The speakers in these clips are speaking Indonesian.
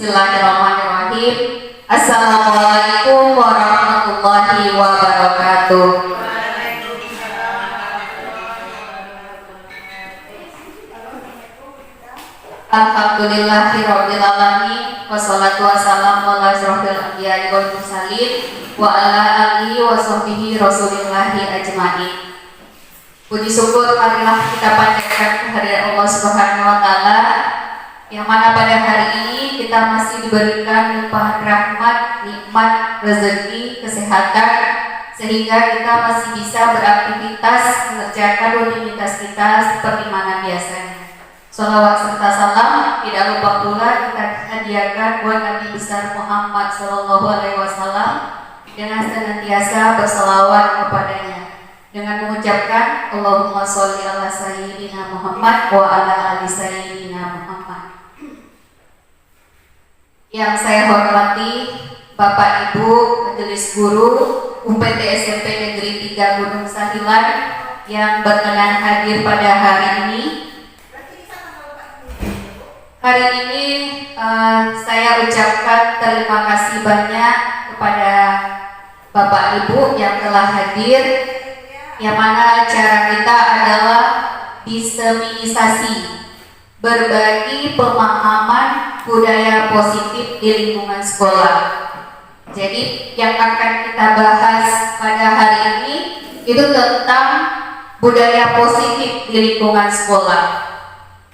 Bismillahirrahmanirrahim. Assalamualaikum warahmatullahi wabarakatuh. Alhamdulillahirabbil alamin wassalatu wassalamu ala asyrofil anbiya'i wal mursalin wa ala alihi wa sahbihi rasulillahi ajmain. Puji syukur marilah kita panjatkan kehadirat Allah Subhanahu wa taala yang mana pada hari ini kita masih diberikan limpahan rahmat, nikmat, rezeki, kesehatan sehingga kita masih bisa beraktivitas mengerjakan rutinitas kita seperti mana biasanya. Salawat serta salam tidak lupa pula kita hadiahkan buat Nabi besar Muhammad Sallallahu Alaihi Wasallam dengan senantiasa berselawat kepadanya dengan mengucapkan Allahumma sholli ala sayyidina Muhammad wa ala ali sayyidina Muhammad. Yang saya hormati Bapak Ibu Majelis Guru UPT SMP Negeri 3 Gunung Sahilan yang berkenan hadir pada hari ini. Hari ini saya ucapkan terima kasih banyak kepada Bapak Ibu yang telah hadir, yang mana acara kita adalah diseminisasi berbagi pemahaman budaya positif di lingkungan sekolah. Jadi yang akan kita bahas pada hari ini itu tentang budaya positif di lingkungan sekolah.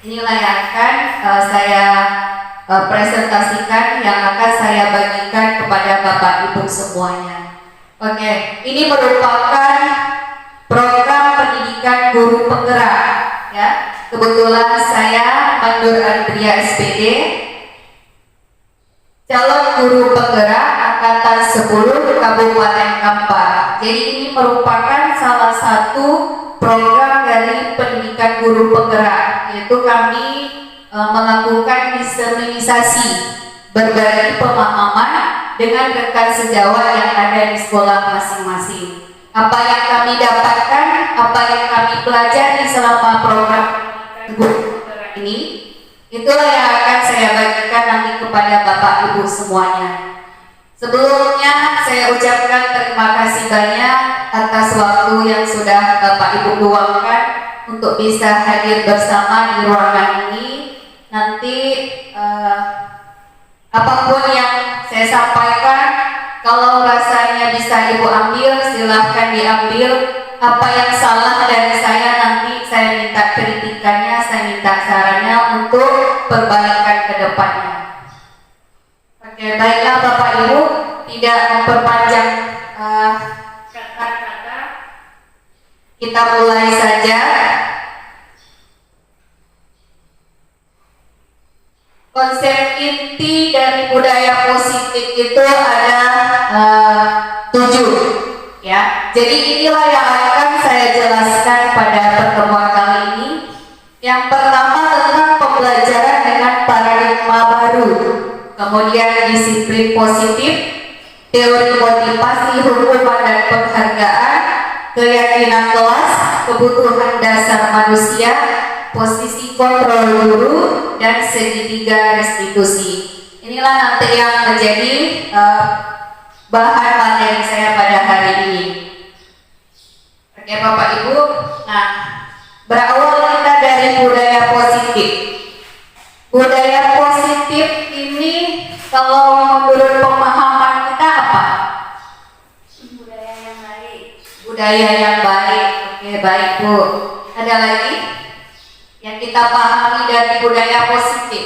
Inilah yang akan saya presentasikan, yang akan saya bagikan kepada Bapak Ibu semuanya. Oke, ini merupakan program pendidikan guru penggerak, ya. Kebetulan saya Mandur Andria SPD, calon guru penggerak angkatan 10 Kabupaten Kampar. Jadi ini merupakan salah satu program dari pendidikan guru penggerak, yaitu kami melakukan diseminisasi berbagi pemahaman dengan rekan sejawat yang ada di sekolah masing-masing. Apa yang kami dapatkan, apa yang kami pelajari selama program guru penggerak ini, itulah yang akan saya bagikan nanti kepada Bapak Ibu semuanya. Sebelumnya saya ucapkan terima kasih banyak atas waktu yang sudah Bapak Ibu luangkan untuk bisa hadir bersama di ruangan ini. Nanti apapun yang saya sampaikan, kalau rasanya bisa Ibu ambil, silahkan diambil. Apa yang salah dari saya nanti saya minta kritikannya, saya minta sarannya untuk perbaikan ke depannya. Oke, baiklah Bapak Ibu, tidak memperpanjang kata-kata, kita mulai saja. Konsep inti dari budaya positif itu ada 7, ya. Jadi inilah yang akan saya jelaskan pada pertemuan kali ini. Yang pertama tentang pembelajaran dengan paradigma baru, kemudian disiplin positif, teori motivasi, hukuman dan penghargaan, keyakinan kelas, kebutuhan dasar manusia, posisi kontrol guru, dan segitiga restitusi. Inilah nanti yang menjadi bahan materi saya pada hari ini. Oke Bapak Ibu, nah berawal kita dari budaya positif. Budaya positif ini kalau menurut pemahaman kita apa? Budaya yang baik. Budaya yang baik. Oke baik Bu. Ada lagi yang kita pahami dari budaya positif?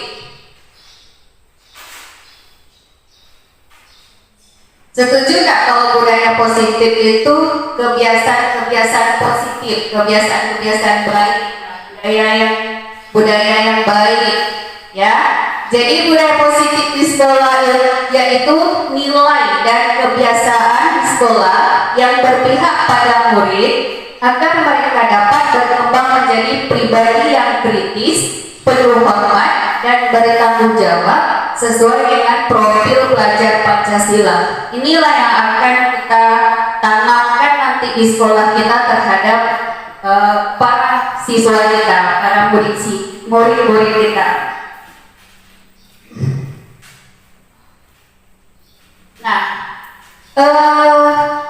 Setuju nggak kalau budaya positif itu kebiasaan-kebiasaan positif, kebiasaan-kebiasaan baik, budaya yang baik, ya. Jadi budaya positif di sekolah yaitu nilai dan kebiasaan di sekolah yang berpihak pada murid agar mereka dapat berkembang menjadi pribadi yang kritis, penuh hormat, dan bertanggung jawab sesuai dengan profil pelajar Pancasila. Inilah yang akan kita tanamkan nanti di sekolah kita terhadap para siswa kita, para murid-murid kita.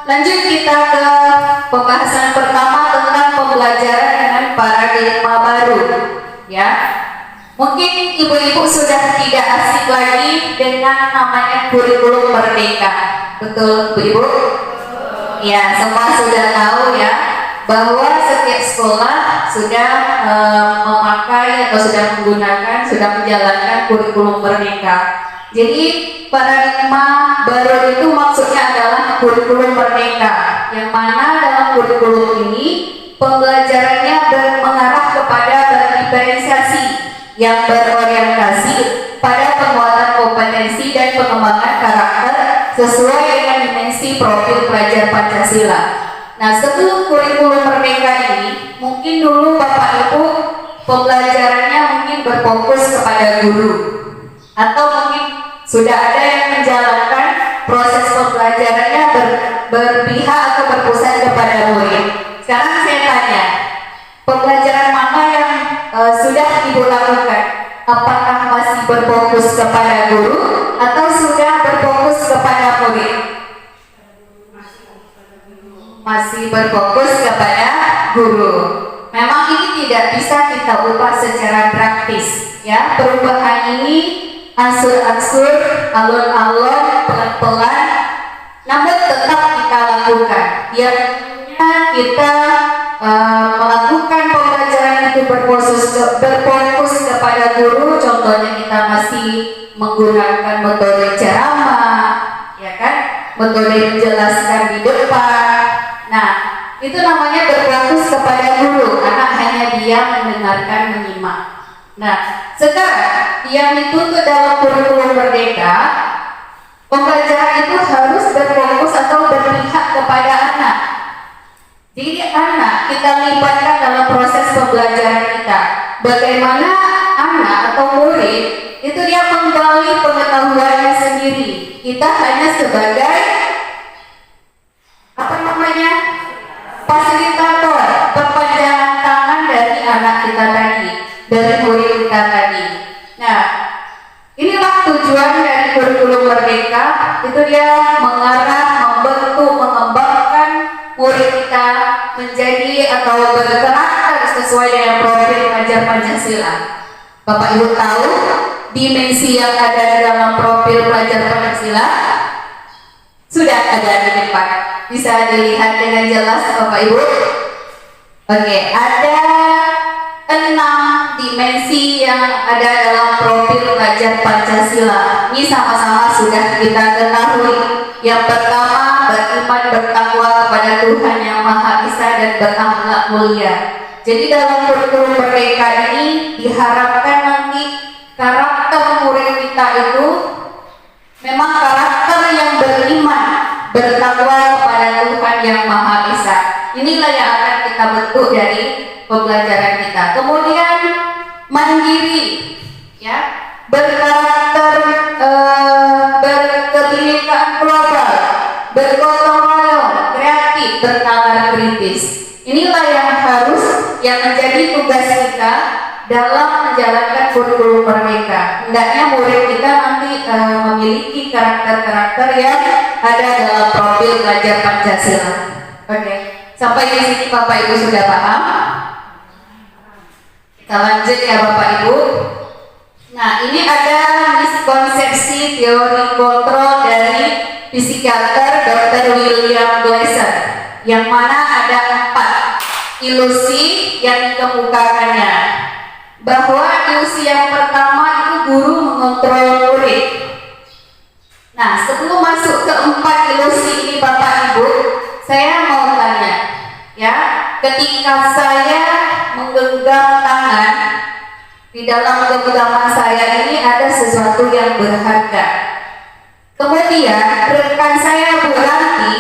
Lanjut kita ke pembahasan pertama tentang pembelajaran dengan paradigma baru. Ya, mungkin ibu-ibu sudah tidak asing lagi dengan namanya kurikulum merdeka. Betul, ibu-ibu? Ya, semua sudah tahu ya bahwa setiap sekolah sudah memakai atau sudah menggunakan, sudah menjalankan kurikulum merdeka. Jadi paradigma baru itu maksudnya adalah kurikulum merdeka, yang mana dalam kurikulum ini pembelajarannya mengarah kepada berdiferensiasi yang berorientasi pada penguatan kompetensi dan pengembangan karakter sesuai dengan dimensi profil pelajar Pancasila. Nah, sebelum kurikulum merdeka ini, mungkin dulu Bapak Ibu pembelajarannya mungkin berfokus kepada guru, atau mungkin sudah ada yang menjalankan proses pembelajarannya berpihak atau berpusat kepada murid. Sekarang saya tanya, pembelajaran mana yang sudah Ibu lakukan? Apakah masih berfokus kepada guru atau sudah berfokus kepada murid? Masih berfokus kepada guru. Memang ini tidak bisa kita ubah secara praktis, ya. Perubahan ini angsur-angsur, alon-alon, pelan-pelan, namun tetap kita lakukan. Biarnya kita melakukan pembelajaran itu berfokus kepada guru. Contohnya kita masih menggunakan metode ceramah, ya kan, metode menjelaskan di depan. Nah, itu namanya berfokus kepada guru. Anak hanya diam, mendengarkan, menyimak. Nah, sekarang yang dituntut dalam kurikulum merdeka, pembelajaran itu harus berfokus atau berpihak kepada anak. Jadi anak kita libatkan dalam proses pembelajaran kita. Bagaimana anak atau murid itu dia menggali pengetahuannya sendiri. Kita hanya sebagai fasilitator, perpanjangan tangan dari anak kita tadi, dari murid kita tadi. Nah, inilah tujuan dari kurikulum merdeka. Itu dia mengarah, membentuk, mengembangkan murid kita menjadi atau berkarakter sesuai dengan profil pelajar Pancasila. Bapak Ibu tahu dimensi yang ada di dalam profil pelajar Pancasila? Sudah ada di depan, bisa dilihat dengan jelas Bapak Ibu. Oke, ada 6 dimensi yang ada dalam profil pelajar Pancasila. Ini sama-sama sudah kita ketahui. Yang pertama, beriman bertakwa kepada Tuhan Yang Maha Esa dan berakhlak mulia. Jadi dalam kurikulum merdeka ini diharapkan nanti karakter murid kita itu memang karakter yang beriman, bertakwa kepada Tuhan Yang Maha Esa. Inilah yang akan kita bentuk dari pembelajaran kita. Kemudian mandiri, ya, berkarakter berkebinekaan global, bergotong royong, kreatif, bernalar kritis. Inilah yang harus yang menjadi tugas kita dalam menjalankan kurikulum merdeka. Hendaknya murid kita nanti memiliki karakter-karakter yang ada dalam profil pelajar Pancasila. Oke, sampai di sini Bapak Ibu sudah paham? Kita lanjut ya Bapak Ibu. Nah, ini ada miskonsepsi teori kontrol dari psikiater Dr. William Glasser, yang mana ada 4 ilusi yang dikemukakannya. Bahwa ilusi yang pertama itu guru mengontrol murid. Nah, sebelum masuk ke 4 ilusi ini Bapak Ibu, saya mau tanya, ya, ketika saya menggenggam tangan, di dalam genggaman saya ini ada sesuatu yang berharga. Kemudian rekan saya Bu Ranti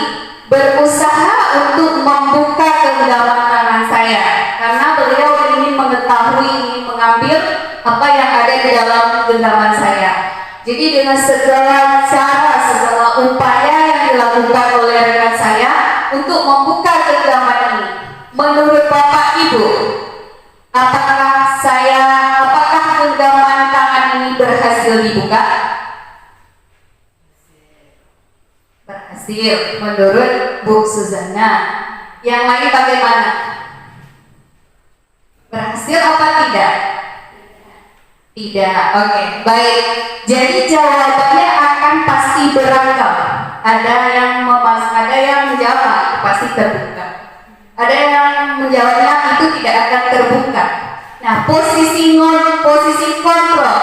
berusaha untuk membuka genggaman tangan saya karena beliau ingin mengetahui, ingin mengambil apa yang ada di dalam genggaman saya. Jadi dengan segala cara, segala upaya yang dilakukan oleh rekan saya untuk membuka genggaman ini, menurut Bapak Ibu, apakah genggaman tangan ini berhasil dibuka? Berhasil. berhasil menurut Bu Suzana. Yang lain bagaimana? Berhasil apa tidak? Tidak. Oke, baik. Jadi jawabannya akan pasti beragam. Ada yang menjawab pasti terbuka. Ada yang menjawabnya itu tidak akan terbuka. Nah, posisi kontrol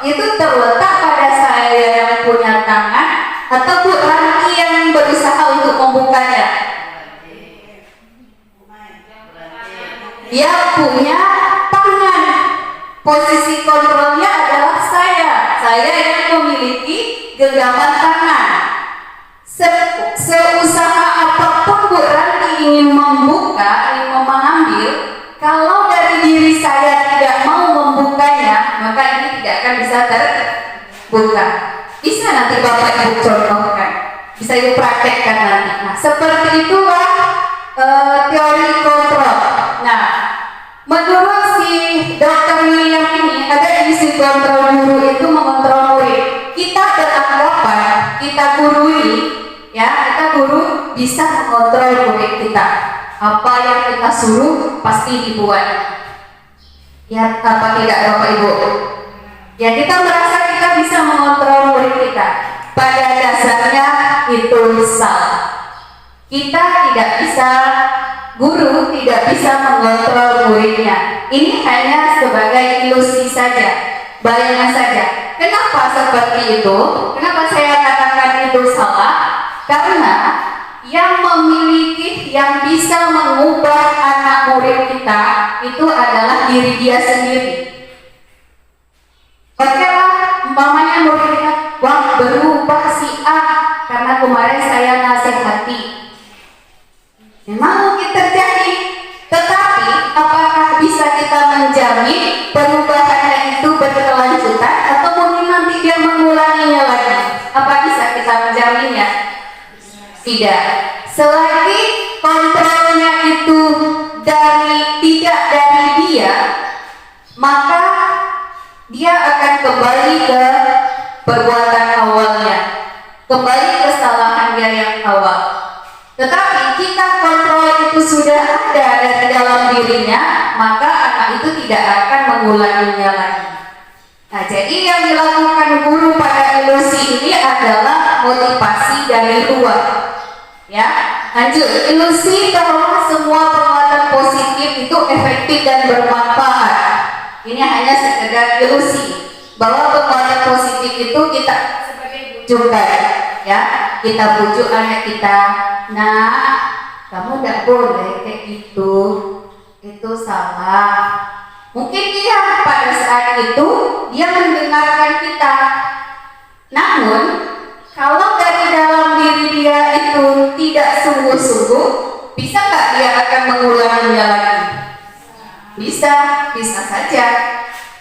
itu terletak pada saya yang punya tangan atau Bu Ranti yang berusaha untuk membukanya. Dia punya tangan. Posisi kontrolnya adalah saya. Saya yang memiliki genggaman tangan. Seusaha apapun Bu Ranti ingin membuka, ingin mengambil, kalau dari diri saya tidak mau membukanya, maka ini tidak akan bisa terbuka. Bisa nanti Bapak Ibu contohkan, bisa Ibu praktekkan nanti. Nah, seperti itulah teori kontrol. Nah, menurut si Dr. William ini, ada isi kontrol guru itu mengontrol murid. Kita beranggapan, kita guru ini, kita guru bisa mengontrol murid kita. Apa yang kita suruh pasti dibuat. Ya, apa tidak Bapak Ibu? Ya, kita merasa kita bisa mengontrol murid kita. Pada dasarnya itu salah. Kita tidak bisa, guru tidak bisa mengontrol muridnya. Ini hanya sebagai ilusi saja, bayangan saja. Kenapa seperti itu? Kenapa saya katakan itu salah? Karena yang memiliki, yang bisa mengubah anak murid kita itu adalah diri dia sendiri. Oke lah, umpamanya murid kita, wah berubah si A karena kemarin saya nasihati. Memang mungkin terjadi, tetapi apakah bisa kita menjamin perubahannya itu berkelanjutan atau mungkin nanti dia mengulanginya lagi? Apa bisa kita menjaminnya? Tidak. Selagi kontrolnya itu tidak dari dia, maka dia akan kembali ke perbuatan awalnya, kembali ke kesalahan dia yang awal. Tetapi jika kontrol itu sudah ada dari dalam dirinya, maka anak itu tidak akan mengulanginya lagi. Nah, jadi yang dilakukan guru pada ilusi ini adalah motivasi dari luar. Ya, lanjut. Ilusi bahwa semua perbuatan positif itu efektif dan bermanfaat. Ini hanya sekedar ilusi bahwa perbuatan positif itu kita sebagai bujukan, ya, kita bujuk anak kita. Nah, kamu tidak boleh kayak gitu, itu salah. Mungkin dia pada saat itu dia mendengarkan kita, namun kalau dari dalam diri dia itu tidak sungguh-sungguh, bisa nggak dia akan mengulanginya lagi? Bisa saja.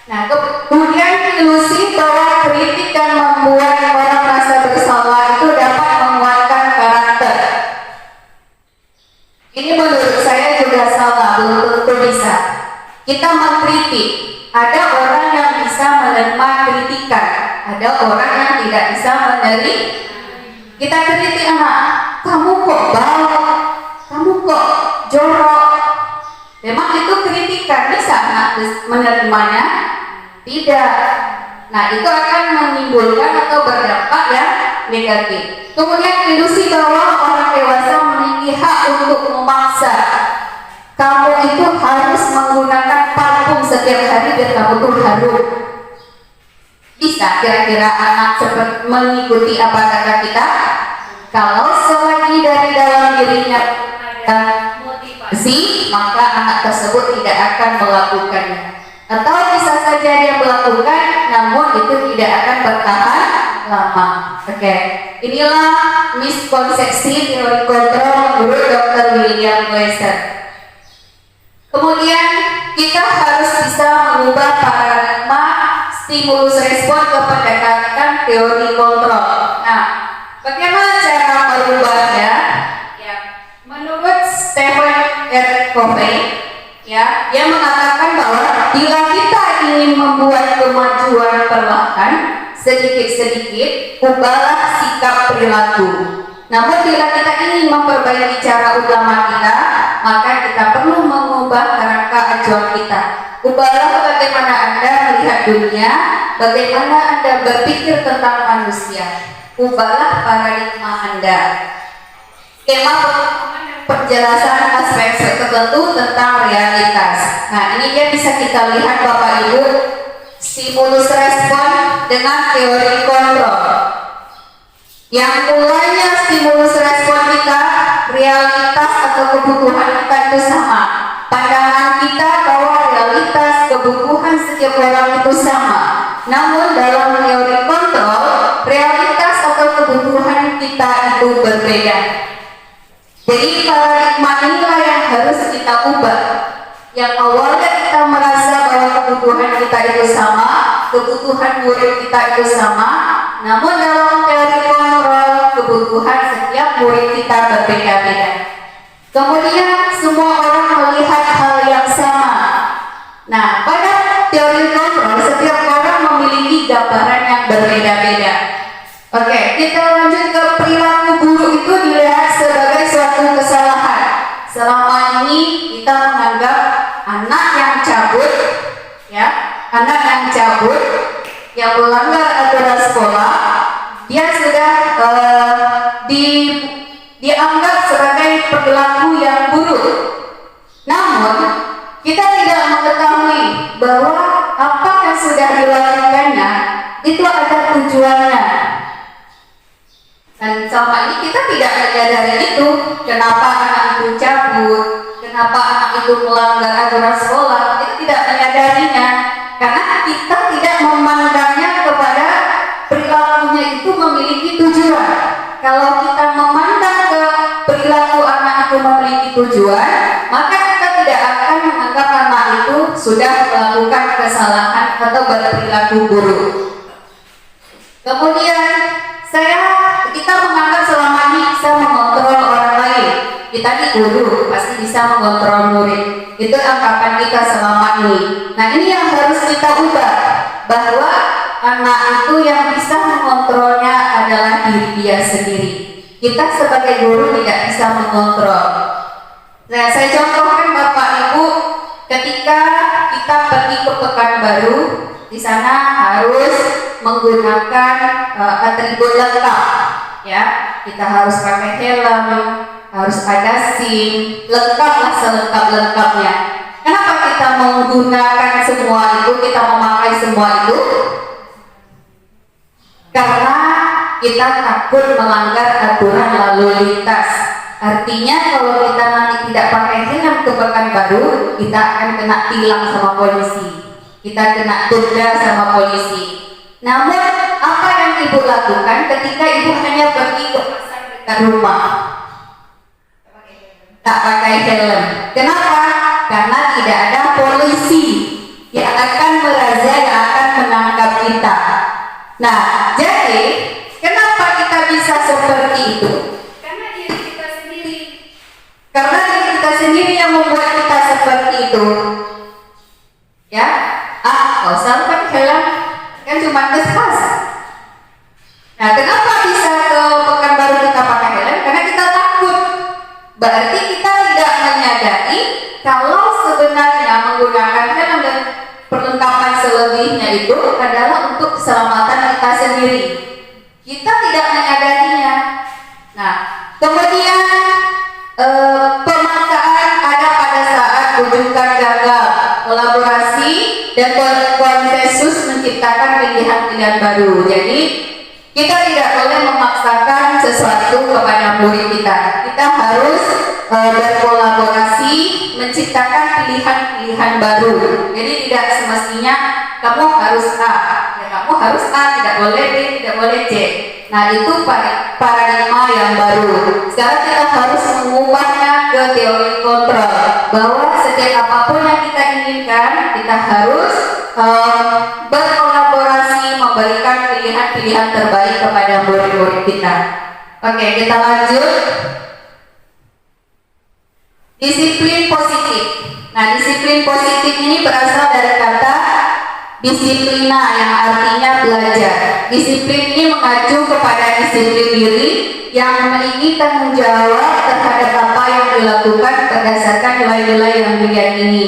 Nah, kemudian ilusi bahwa kritik dan membuat orang merasa bersalah itu dapat menguatkan karakter. Ini menurut saya juga salah, belum tentu bisa. Kita mengkritik, ada orang yang bisa menerima kritikan, ada orang yang tidak bisa menerima. Kita kritik anak, kamu kok bau, kamu kok jorok. Memang itu kritikan, bisa anak menerimanya? Tidak. Nah, itu akan menimbulkan atau berdampak yang negatif. Kemudian ilusi bahwa orang dewasa memiliki hak untuk memaksa kamu itu harus menggunakan parfum setiap hari biar kamu tuh harum. Bisa kira-kira anak seperti mengikuti apa kata kita? Kalau selagi dari dalam dirinya motivasi, maka anak tersebut tidak akan melakukannya. Atau bisa saja dia melakukan, namun itu tidak akan bertahan lama. Oke, inilah miskonsepsi teori kontrol menurut Dr. William Glasser. Kemudian kita harus bisa mengubah paradigma stimulus respon ke pendekatan teori kontrol. Nah, bagaimana cara merubahnya? Ya, menurut Stephen R. Covey, ya, yang mengatakan bahwa bila kita ingin membuat kemajuan perlahan, sedikit-sedikit ubahlah sikap perilaku. Namun bila kita ingin memperbaiki cara utama kita, maka kita perlu mengubah kerangka acuan kita. Ubahlah bagaimana Anda melihat dunia, bagaimana Anda berpikir tentang manusia. Ubahlah paradigma Anda. Skema penjelasan aspek tertentu tentang realitas. Nah, ini dia bisa kita lihat Bapak Ibu, stimulus respon dengan teori kontrol. Yang mulanya stimulus respon kita, realitas atau kebutuhan kita itu sama. Pandangan kita bahwa realitas kebutuhan setiap orang itu sama. Namun dalam teori kontrol, realitas atau kebutuhan kita itu berbeda. Jadi paradigma inilah yang harus kita ubah. Yang awalnya kita merasa bahwa kebutuhan kita itu sama, kebutuhan murid kita itu sama, namun dalam teori kontrol kebutuhan setiap murid kita berbeda-beda. Kemudian semua orang melihat hal yang sama. Nah, pada teori kontrol setiap orang memiliki gambaran yang berbeda-beda. Oke, kita lanjut ke perilaku buruk itu dilihat sebagai suatu kesalahan. Selama ini kita menganggap anak yang cabut, ya, anak yang cabut, yang melanggar aturan sekolah, dia sudah dianggap sebagai perilaku yang buruk. Namun kita tidak mengetahui bahwa apa yang sudah dilakukannya itu ada tujuannya. Dan selama ini kita tidak menyadari itu. Kenapa anak itu cabut, kenapa anak itu melanggar aturan sekolah, kita tidak menyadarinya. Karena kita tidak memandangnya kepada perilakunya itu memiliki tujuan. Kalau kita memandang ke perilaku anak itu memiliki tujuan, maka kita tidak akan menganggap anak itu sudah melakukan kesalahan atau berperilaku buruk. Kemudian kita menganggap selama ini bisa mengontrol orang lain. Kita di guru pasti bisa mengontrol murid. Itu anggapan kita selama ini. Nah, ini yang harus kita ubah, bahwa anak itu yang bisa mengontrolnya adalah diri dia sendiri. Kita sebagai guru tidak bisa mengontrol. Nah, saya contohkan Bapak Ibu, ketika kita pergi ke Pekanbaru, di sana harus menggunakan atribut lengkap, ya. Kita harus pakai helm, harus ada SIM, lengkaplah selengkap-lengkapnya. Kenapa kita menggunakan semua itu, kita memakai semua itu? Karena kita takut melanggar aturan lalu lintas. Artinya kalau kita nanti tidak pakai helm ke Pekanbaru, kita akan kena tilang sama polisi, kita kena denda sama polisi. Namun apa yang ibu lakukan ketika ibu hanya pergi ke pasar dekat rumah? Tak pakai helm. Kenapa? Karena tidak ada polisi yang akan merazia, yang akan menangkap kita. Nah, jadi kenapa kita bisa seperti itu? Karena diri kita sendiri. Karena diri kita sendiri yang membuat kita seperti itu. Ya, kau usah pakai helm, kan cuma nges-nges. Nah, kenapa bisa ke Pekanbaru kita pakai helm? Karena kita takut. Berarti kita tidak menyadari kalau sebenarnya menggunakan helm dan perlengkapan selebihnya itu adalah untuk keselamatan kita sendiri. Kita tidak menyadarinya. Nah, kemudian pemaksaan ada pada saat kunjungan gagal, kolaborasi dan konsensus menciptakan pilihan-pilihan baru. Jadi kita tidak boleh memaksakan sesuatu kepada murid kita. Kita harus berkolaborasi, menciptakan pilihan-pilihan baru. Jadi tidak semestinya kamu harus A, ya kamu harus A, tidak boleh B, tidak boleh C. Nah, itu paradigma yang baru. Sekarang kita harus mengubahnya ke teori kontrol, bahwa setiap apapun yang kita inginkan, kita harus berkolaborasi, memberikan pilihan-pilihan terbaik kepada murid-murid kita. Oke, kita lanjut. Disiplin positif. Nah, disiplin positif ini berasal dari kata Disiplina yang artinya belajar. Disiplin ini mengacu kepada disiplin diri yang memiliki tanggung jawab terhadap apa yang dilakukan berdasarkan nilai-nilai yang diyakini.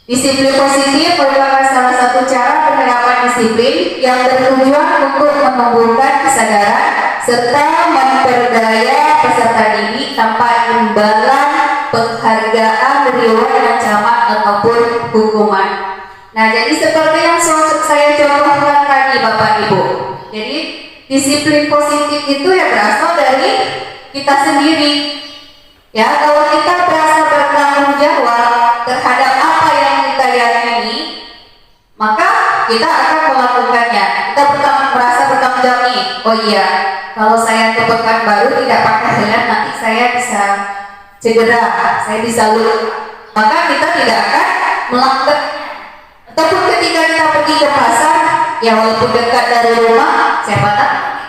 Disiplin positif merupakan salah satu cara penerapan disiplin yang bertujuan untuk menumbuhkan kesadaran serta memperdaya peserta didik tanpa imbalan, penghargaan, reward, ancaman ataupun hukuman. Nah, jadi seperti yang saya contohkan tadi Bapak Ibu. Jadi disiplin positif itu ya berasal dari kita sendiri. Ya, kalau kita berasa bertanggung jawab terhadap apa yang kita yakini, maka kita akan melakukannya. Kita merasa bertanggung jawab nih. Oh iya, kalau saya ke Pekanbaru tidak pakai helm nanti saya bisa cedera, saya bisa luka. Maka kita tidak akan melakukan. Ataupun ketika kita pergi ke pasar, ya walaupun dekat dari rumah, siapa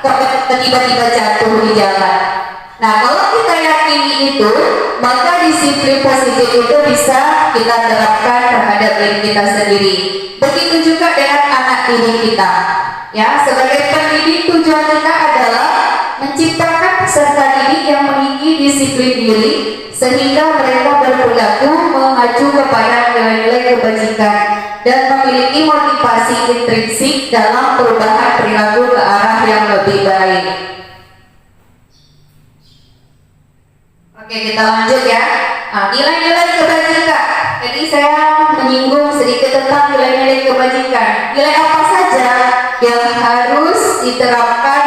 tahu tiba-tiba jatuh di jalan. Nah, kalau kita yakini itu, maka disiplin positif itu bisa kita terapkan terhadap diri kita sendiri. Begitu juga dengan anak didik kita. Ya, sebagai pendidik tujuan kita adalah menciptakan peserta didik yang memiliki disiplin diri sehingga mereka berperilaku mengacu kepada nilai-nilai kebajikan dan memiliki motivasi intrinsik dalam perubahan perilaku ke arah yang lebih baik. Oke, kita lanjut ya. Nah, nilai-nilai kebajikan. Jadi saya menyinggung sedikit tentang nilai-nilai kebajikan. Nilai apa saja yang harus diterapkan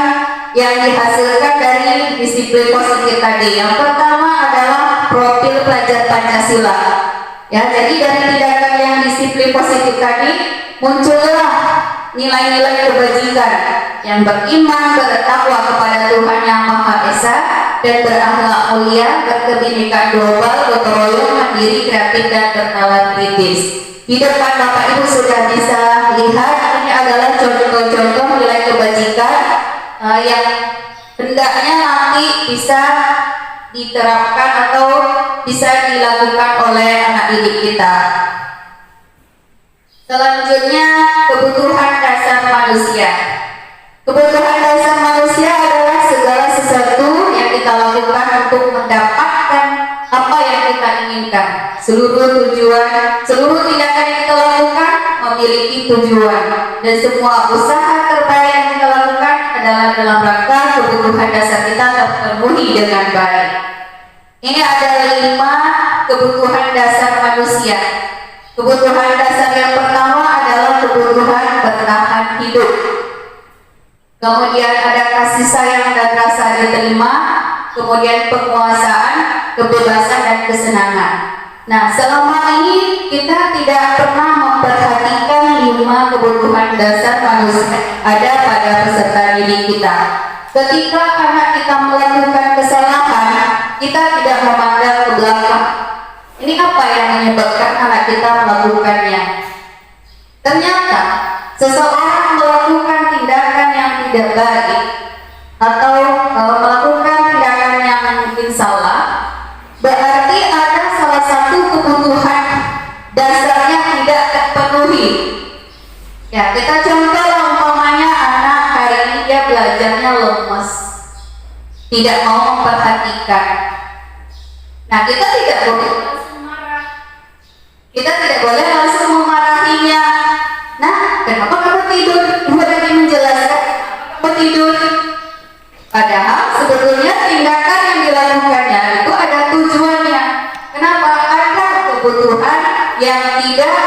yang dihasilkan dari disiplin positif tadi? Yang pertama adalah profil pelajar Pancasila. Ya, jadi dari tindakan yang disiplin positif tadi muncullah nilai-nilai kebajikan yang beriman, bertakwa kepada Tuhan Yang Maha Esa dan berakhlak mulia, berkebinekaan global, gotong royong, mandiri, kreatif dan bernalar kritis. Di depan Bapak Ibu sudah bisa lihat ini adalah contoh-contoh nilai kebajikan yang hendaknya nanti bisa diterapkan atau bisa dilakukan oleh anak didik kita. Selanjutnya, kebutuhan dasar manusia. Kebutuhan dasar manusia adalah segala sesuatu yang kita lakukan untuk mendapatkan apa yang kita inginkan. Seluruh tindakan yang kita lakukan memiliki tujuan, dan semua usaha terbaik yang kita lakukan adalah dalam rangka kebutuhan dasar kita terpenuhi dengan baik. Ini ada 5 kebutuhan dasar manusia. Kebutuhan dasar yang pertama adalah kebutuhan bertahan hidup. Kemudian ada kasih sayang dan rasa diterima, kemudian penguasaan, kebebasan dan kesenangan. Nah, selama ini kita tidak pernah memperhatikan 5 kebutuhan dasar manusia ada pada peserta didik kita. Ketika anak kita melakukan kesalahan, kita tidak memandang ke belakang. Ini apa yang menyebabkan anak kita melakukannya? Ternyata seseorang melakukan tindakan yang tidak baik atau melakukan tindakan yang mungkin salah, berarti ada salah satu kebutuhan dasarnya tidak terpenuhi. Ya, kita contoh umpamanya anak hari ini dia belajarnya lemes, tidak mau memperhatikan. Nah, kita tidak boleh langsung memarahinya. Nah, kenapa kamu tidur? Ibu tadi menjelaskan kamu tidur. Padahal sebetulnya tindakan yang dilakukannya itu ada tujuannya. Kenapa? Ada kebutuhan yang tidak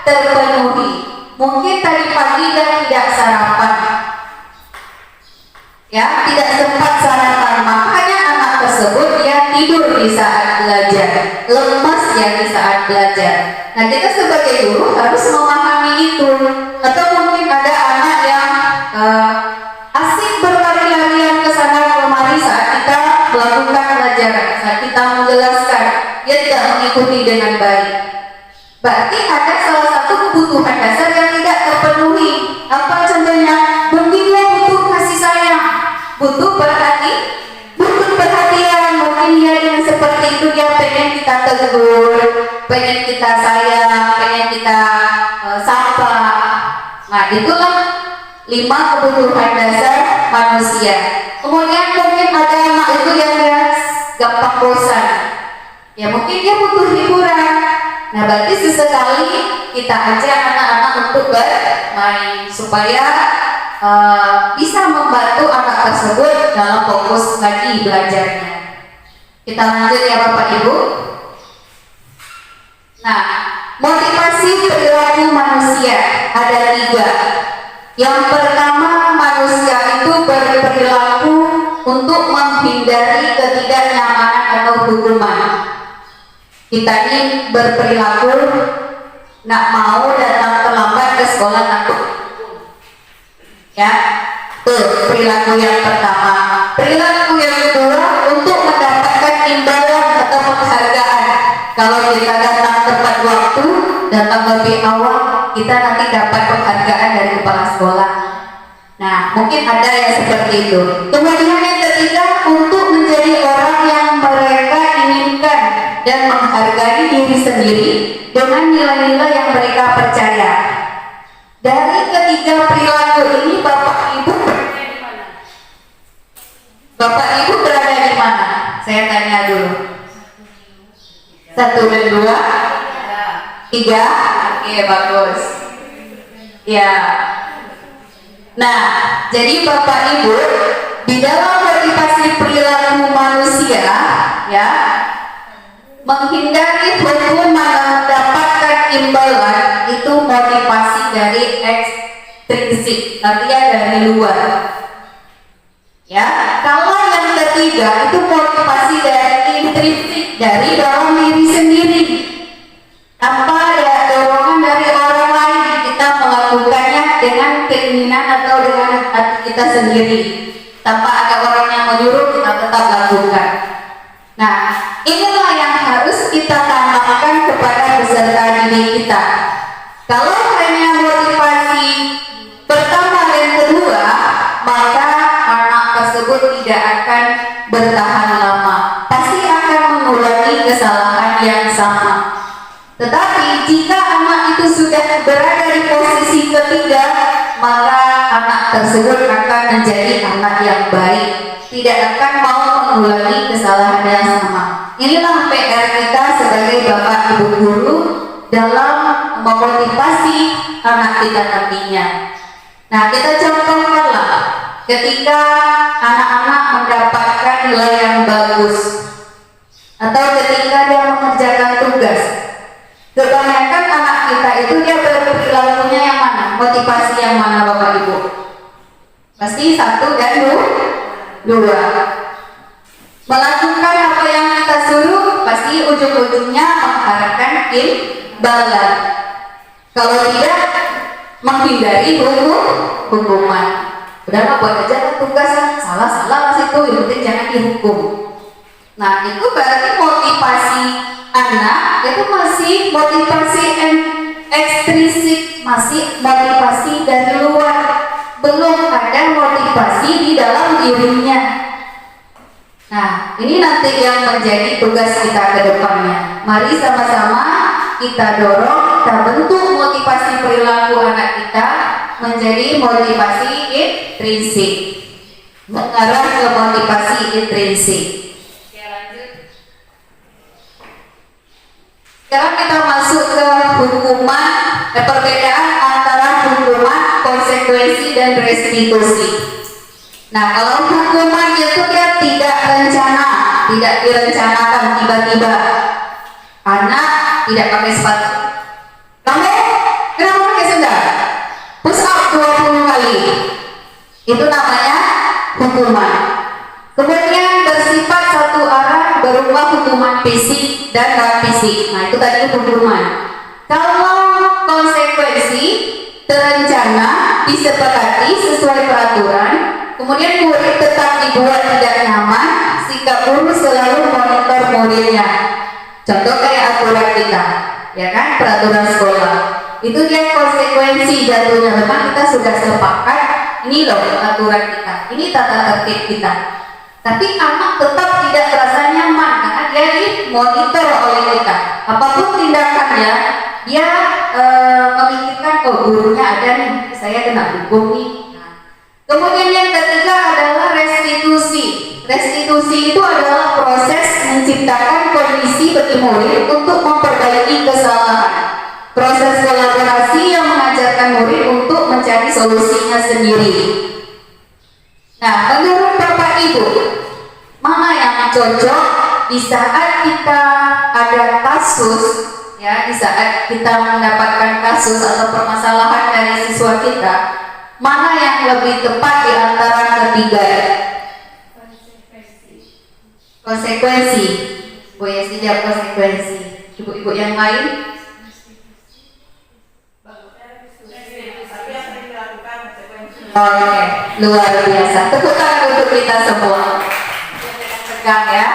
terpenuhi. Mungkin tadi pagi dia tidak sarapan, ya, tidak sempat sarapan, makanya anak tersebut dia tidur di saat belajar, lemas ya di saat belajar. Nah, kita sebagai guru harus memahami itu. Atau mungkin ada anak yang asik berlari-larian ke sana kemari saat kita melakukan pelajaran, saat kita menjelaskan, dia tidak mengikuti dengan baik. Berarti ada salah satu kebutuhan dasar yang tidak terpenuhi. Apa contohnya? Mungkin dia butuh kasih sayang, butuh perhatian. Mungkin dia dengan seperti itu dia pengen kita tegur, pengen kita sayang, pengen kita sapa. Nah, itulah 5 kebutuhan dasar manusia. Kemudian mungkin ada anak itu yang gampang bosan, ya mungkin dia butuh hiburan. Nah, berarti sesekali kita ajak anak-anak untuk bermain supaya bisa membantu anak tersebut dalam fokus lagi belajarnya. Kita lanjut ya Bapak Ibu. Nah, motivasi perilaku manusia ada 3. Yang pertama, manusia itu berperilaku untuk menghindari ketidaknyamanan atau hukuman. Kita ini berperilaku nak mau datang terlambat ke sekolah takut. Ya, tuh perilaku yang pertama. Perilaku yang kedua, untuk mendapatkan imbalan atau penghargaan. Kalau kita datang tepat waktu, datang lebih awal, kita nanti dapat penghargaan dari kepala sekolah. Nah, mungkin ada yang seperti itu. Kemudian yang ketiga, untuk menjadi orang yang mereka inginkan dan menghargai diri sendiri dengan nilai-nilai yang mereka percaya. Dari ketiga perilaku ini, Bapak Ibu berada di mana? Bapak Ibu berada di mana? Saya tanya dulu. 1 dan 2, 3, oke bagus. Ya. Nah, jadi Bapak Ibu di dalam motivasi perilaku manusia, ya, menghindari hukuman, mendapatkan imbalan itu motivasi dari ekstrinsik, artinya dari luar. Ya, kalau yang ketiga itu motivasi dari intrinsik, dari dalam diri sendiri. Tanpa ada dorongan dari orang lain, kita melakukannya dengan keinginan atau dengan hati kita sendiri. Tanpa ada orang yang menyuruh, kita tetap lakukan. Nah, inilah yang harus kita tanamkan kepada peserta didik kita. Kalau hanya motivasi pertama dan kedua, maka anak tersebut tidak akan bertahan lama. Pasti akan mengulangi kesalahan yang sama. Tetapi jika anak itu sudah berada di posisi ketiga, maka anak tersebut akan menjadi anak yang baik, tidak akan mau mengulangi kesalahan yang sama. Inilah PR kita sebagai Bapak Ibu guru dalam memotivasi anak kita nantinya. Nah, kita contohkanlah ketika anak-anak mendapatkan nilai yang bagus atau ketika dia mengerjakan tugas. Kebanyakan anak kita itu dia berperilakunya yang mana? Motivasi yang mana Bapak Ibu? Pasti 1 dan 2. Melakukan apa yang kita suruh, pasti ujung-ujungnya mengharapkan imbalan. Kalau tidak, menghindari hukuman. Udah buat aja tugas, salah situ, yang penting jangan dihukum. Nah, itu berarti motivasi anak itu masih motivasi ekstrinsik, masih motivasi dari luar, belum ada motivasi di dalam dirinya. Nah, ini nanti yang menjadi tugas kita ke depannya. Mari sama-sama kita dorong, kita bentuk motivasi perilaku anak kita menjadi motivasi intrinsik, mengarah ke motivasi intrinsik. Sekarang kita masuk ke hukuman, perbedaan antara hukuman, konsekuensi, dan restitusi. Nah, kalau hukuman itu dia tidak rencana, tidak direncanakan tiba-tiba. Anak tidak pakai sepatu. Kamu kenapa pakai sendal? Push up 20 kali. Itu namanya hukuman. Kemudian bersifat satu arah berupa hukuman fisik dan non fisik. Nah, itu tadi hukuman. Kalau konsekuensi terencana, disepakati sesuai peraturan, kemudian murid tetap dibuat tidak nyaman, sikap guru selalu monitor muridnya. Contoh kayak aturan kita, ya kan, peraturan sekolah. Itu dia konsekuensi jatuhnya. Memang kita sudah sepakat, ini loh aturan kita, ini tata tertib kita. Tapi anak tetap tidak merasa nyaman karena dia dimonitor oleh kita. Apapun tindakannya, dia memikirkan, oh gurunya ada nih, saya kena hukum nih. Nah, kemudian yang ketiga adalah restitusi. Restitusi itu adalah proses menciptakan kondisi bagi murid untuk memperbaiki kesalahan. Proses kolaborasi yang mengajarkan murid untuk mencari solusinya sendiri. Nah, menurut Bapak Ibu, mana yang cocok di saat kita ada kasus, ya, di saat kita mendapatkan kasus atau permasalahan dari siswa kita, mana yang lebih tepat di antara ketiga? Konsekuensi. Bu Yesi jawab konsekuensi. Ibu-ibu yang lain? Oke, luar biasa. Tepuk tangan untuk kita semua. Tegang ya.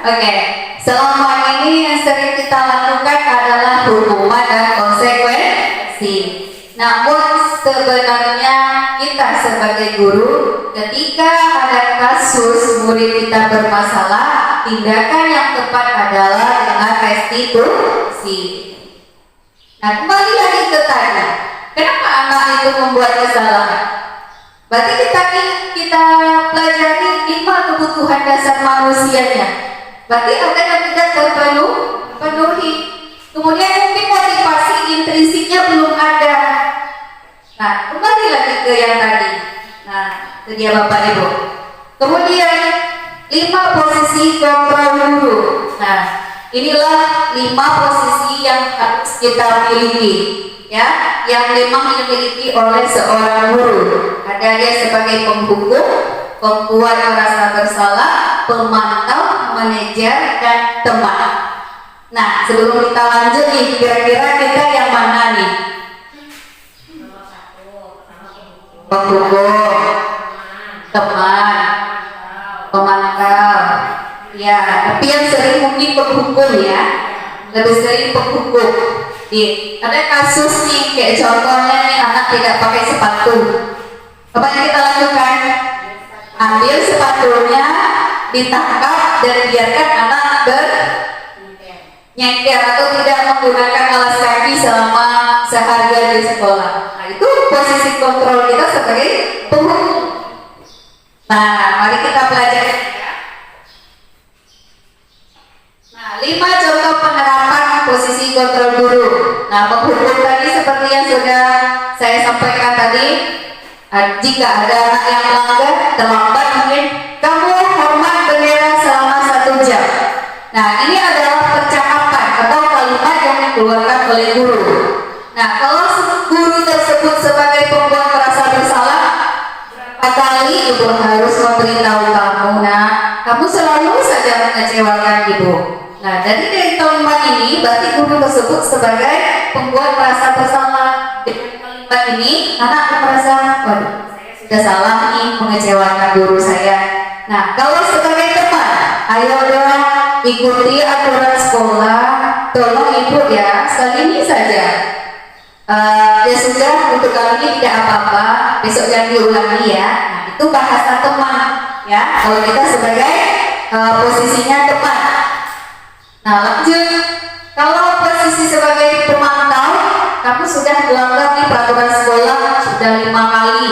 Oke, selama ini yang sering kita lakukan adalah hukuman dan konsekuensi. Namun sebenarnya kita sebagai guru, ketika ada kasus murid kita bermasalah, tindakan yang tepat adalah dengan restitusi. Nah, kembali lagi ke tanya, kenapa anak itu membuat kesalahan? Berarti kita pelajari 5 kebutuhan dasar manusianya. Berarti ada yang tidak terpenuhi. Kemudian mungkin motivasi intrinsiknya belum ada. Nah, kembali lagi ke yang tadi. Nah, itu dia Bapak Ibu. Kemudian 5 posisi kontrol guru. Nah, inilah 5 posisi yang harus kita miliki, ya, yang memang dimiliki oleh seorang guru. Ada dia sebagai penghukum, pembuat merasa bersalah, pemantau, manajer, dan teman. Nah, sebelum kita lanjut nih, kira-kira kita yang mana nih? Penghukum, teman, pemantau. Ya, tapi yang sering mungkin penghukum ya, lebih sering penghukum. Ada kasus nih, kayak contohnya nih, anak tidak pakai sepatu. Apa yang kita lakukan? Ambil sepatunya, ditangkap dan biarkan anak nyengker atau tidak menggunakan alas kaki selama seharian di sekolah. Nah, itu posisi kontrol kita sebagai penghukum. Nah, mari kita pelajari. Nah, 5 contoh penerapan posisi kontrol guru. Nah, penghukum tadi seperti yang sudah saya sampaikan tadi. Jika ada anak yang melanggar, terlambat mungkin, kamu hormat bendera selama 1 jam. Nah, ini adalah percakapan atau kalimat yang dikeluarkan oleh guru. Nah, kalau guru tersebut sebagai pembuat merasa bersalah, berapa kali ibu harus memberitahu kamu? Nah, kamu selalu saja mengecewakan ibu. Nah, jadi dari kalimat ini berarti guru tersebut sebagai pembuat merasa bersalah. Dengan kalimat ini anak merasa, waduh, saya sudah salah nih mengecewakan guru saya. Nah, kalau sebagai teman, ayo dong ikuti aturan sekolah, tolong ikut ya, sekali ini saja. Ya sudah, untuk kali ini tidak apa-apa, besok jangan diulangi ya. Nah, itu bahasa teman ya, kalau kita sebagai posisinya teman. Nah, lanjut, kalau posisi sebagai pemantau, kamu sudah melanggar di peraturan sekolah sudah 5 kali,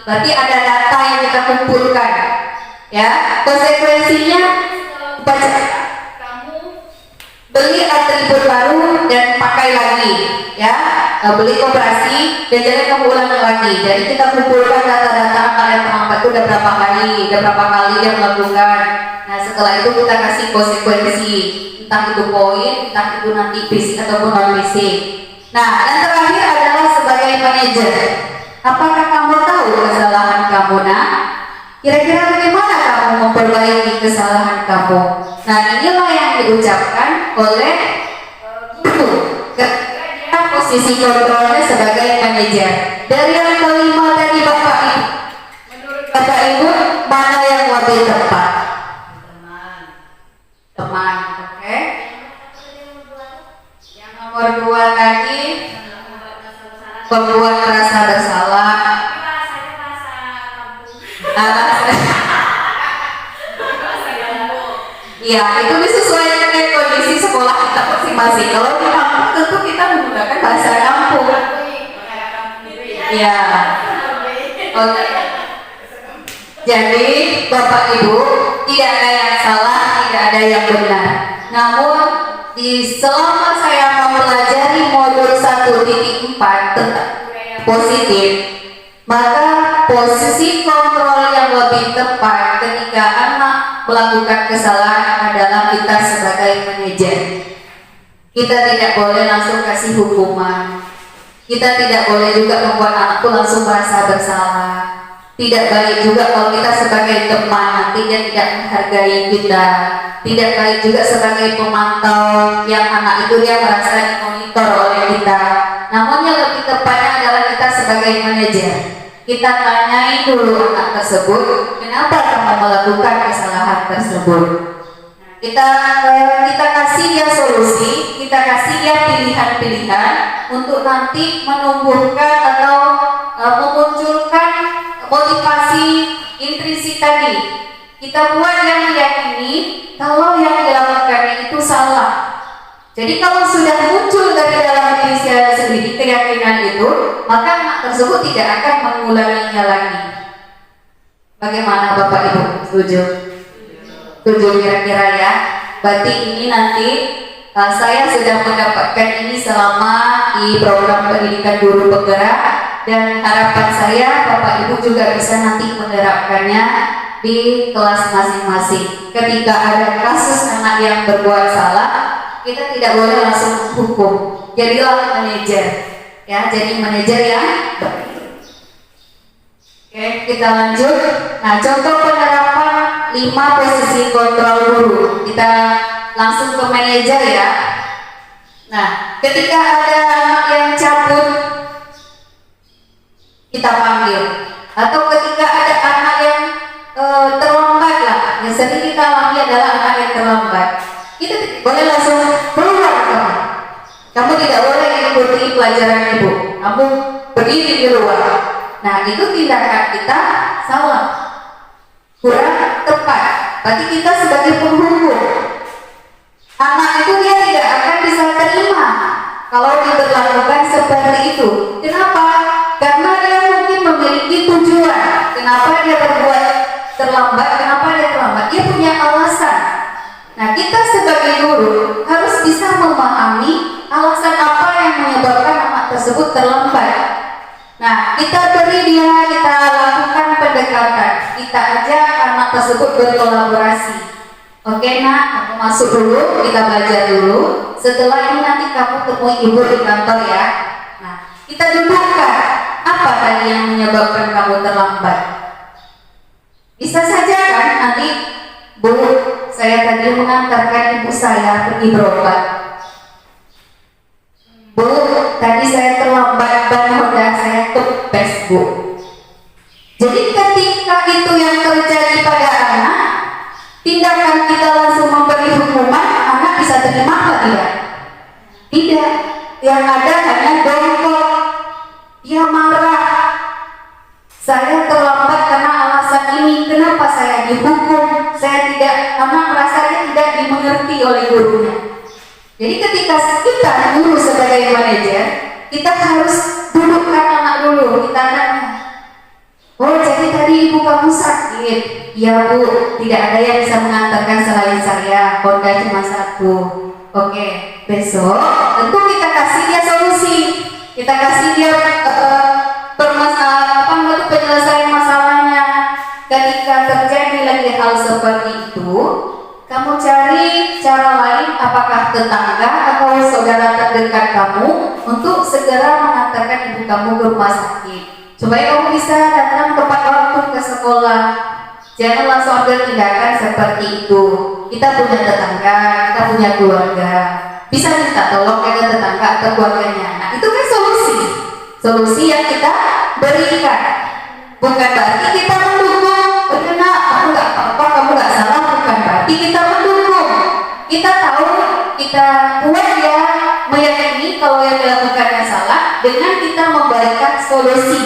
berarti ada data yang kita kumpulkan ya. Konsekuensinya baca, kamu beli atribut baru dan pakai lagi ya, beli koperasi dan jangan kamu ulangi lagi. Jadi kita kumpulkan data-data anak yang terlambat itu udah berapa kali dia melakukan. Nah, setelah itu kita kasih konsekuensi, entah itu poin, entah itu nanti fisik ataupun non fisik. Nah, yang terakhir adalah sebagai manajer. Apakah kamu tahu kesalahan kamu? Nah, kira-kira bagaimana kamu memperbaiki kesalahan kamu? Nah, inilah yang diucapkan oleh guru ketika posisi kontrolnya sebagai manajer. Dari yang kelima tadi Bapak Ibu, menurut Bapak Ibu mana yang lebih tepat? Teman, oke. Yang nomor 2 tadi pembuat merasa bersalah. Iya, itu disesuaikan dengan kondisi sekolah kita masing-masing. Kalau di kampung tentu kita menggunakan bahasa kampung. Ya. Oke. Jadi Bapak Ibu, tidak ada yang salah, tidak ada yang benar. Namun selama saya mempelajari modul 1.4 tentang budaya positif, maka posisi kontrol yang lebih tepat ketika anak melakukan kesalahan adalah kita sebagai manajer. Kita tidak boleh langsung kasih hukuman. Kita tidak boleh juga membuat anakku langsung merasa bersalah. Tidak baik juga kalau kita sebagai teman nanti dia tidak menghargai kita. Tidak baik juga sebagai pemantau yang anak itu dia merasa dimonitor oleh kita. Namun yang lebih tepatnya adalah kita sebagai manajer. Kita tanyai dulu anak tersebut, kenapa kamu melakukan kesalahan tersebut. Kita kasih dia solusi, kita kasih dia pilihan-pilihan untuk nanti menumbuhkan atau memunculkan motivasi intrinsik tadi. Kita buat dia meyakini kalau yang dilakukannya itu salah. Jadi kalau sudah muncul dari dalam diri saya sendiri keyakinan itu, maka anak tersebut tidak akan mengulanginya lagi. Bagaimana Bapak Ibu? Setuju? Setuju kira-kira ya? Berarti ini nanti saya sudah mendapatkan ini selama di program pendidikan guru penggerak, dan harapan saya Bapak Ibu juga bisa nanti menerapkannya di kelas masing-masing. Ketika ada kasus anak yang berbuat salah, kita tidak boleh langsung hukum. Jadilah manajer, ya. Jadi manajer yang Oke, kita lanjut. Nah, contoh penerapan 5 posisi kontrol guru. Kita langsung ke manajer ya. Nah, ketika ada anak yang cabut, kita panggil. Atau ketika ada anak yang terlambat lah, yang sering kita alami adalah anak yang terlambat. Kita boleh langsung keluar kamu. Kamu tidak boleh mengikuti pelajaran ibu. Kamu berdiri di luar. Nah, itu tindakan kita salah, kurang tepat. Berarti kita sebagai penghukum, anak itu dia tidak akan bisa terima kalau diberlakukan seperti itu. Kenapa? Karena dia mungkin memiliki tujuan. Kenapa dia berbuat terlambat? Kenapa dia terlambat? Dia punya alasan. Nah, kita sebagai guru harus bisa memahami alasan apa yang menyebabkan anak tersebut terlambat. Nah, kita beri dia, kita lakukan pendekatan, kita ajak anak tersebut berkolaborasi. Oke nak, kamu masuk dulu, kita belajar dulu. Setelah ini nanti kamu temui ibu di kantor ya. Nah, kita dudukkan, apa tadi yang menyebabkan kamu terlambat? Bisa saja kan nanti, Bu, saya tadi mengantarkan ibu saya pergi berobat. Bu, tadi saya terlambat, ban roda saya kempes, Bu. Jadi ketika itu yang terjadi pada anak, tindakan kita langsung memberi hukuman, anak bisa terima atau tidak? Tidak. Yang ada hanya dongkol. Dia marah. Saya terlambat karena alasan ini. Kenapa saya dihukum? Saya tidak, anak merasa dia tidak dimengerti oleh gurunya. Jadi ketika kita guru sebagai manajer, kita harus dudukkan anak dulu, kita tanya, oh jadi tadi ibu kamu sakit? Ya Bu, tidak ada yang bisa mengantarkan selain saya, Honda cuma satu. Oke, besok tentu kita kasih dia solusi, kita kasih dia penyelesaian masalahnya. Ketika terjadi lagi hal seperti itu, kamu cari cara lain, apakah tetangga atau saudara terdekat kamu untuk segera mengantarkan ibu kamu ke rumah sakit supaya kamu bisa datang tepat waktu ke sekolah. Jangan langsung ambil tindakan seperti itu. Kita punya tetangga, kita punya keluarga, bisa minta tolong ke tetangga atau keluarganya. Nah, itu kan solusi yang kita berikan. Bukan berarti kita mendukung, benar, kamu nggak apa-apa, kamu nggak salah. Bukan berarti kita mendukung. Kita tahu, kita buat dia meyakini kalau yang dilakukannya salah dengan kita memberikan solusi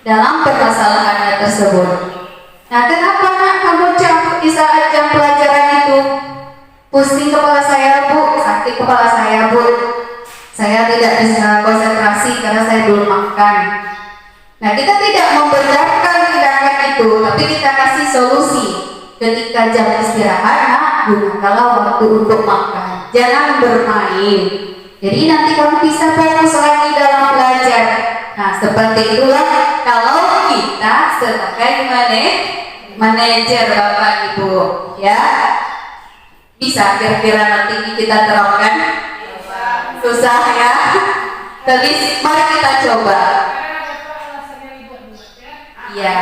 dalam permasalahannya tersebut. Nah, kenapa nak kamu cabut di saat jam pelajaran itu? Pusing kepala saya Bu, sakit kepala saya Bu. Saya tidak bisa konsentrasi karena saya belum makan. Nah, kita tidak membenarkan tindakan itu, tapi kita kasih solusi. Ketika jam istirahat, nah, gunakanlah waktu untuk makan. Jangan bermain. Jadi nanti kamu bisa fokus lagi dalam belajar. Nah, seperti itulah kalau kita sebagai manajer Bapak Ibu, ya. Bisa kira-kira nanti kita terapkan? Susah ya. Tapi mari kita coba. Iya.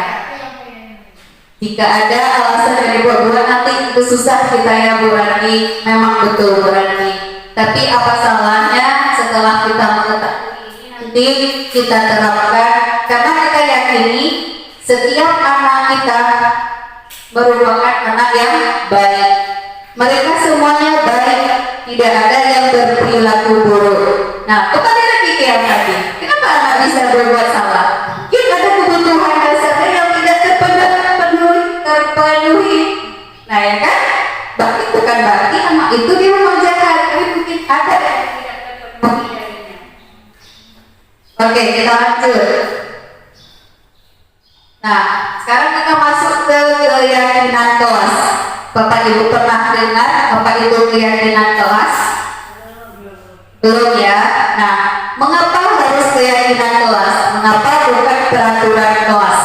Jika ada alasan dari Bu Rani nanti itu susah kita ya Bu Rani. Memang betul Bu Rani. Tapi apa salahnya setelah kita mengetahui ini nanti kita terapkan, karena kita yakini setiap anak kita merupakan anak yang baik. Mereka semuanya baik, tidak ada yang berperilaku buruk. Nah, kembali lagi ke yang tadi. Kenapa anak bisa berbuat salah? Mungkin ada kebutuhan dasarnya yang tidak terpenuhi. Nah, ya kan? Berarti bukan berarti anak itu dia memang jahat, tapi mungkin ada yang tidak terpenuhi darinya. Oke, kita lanjut. Nah, sekarang kita masuk ke keyakinan kelas. Bapak Ibu pernah dengar apa itu keyakinan kelas? Belum ya? Nah, mengapa harus keyakinan kelas? Mengapa bukan peraturan kelas?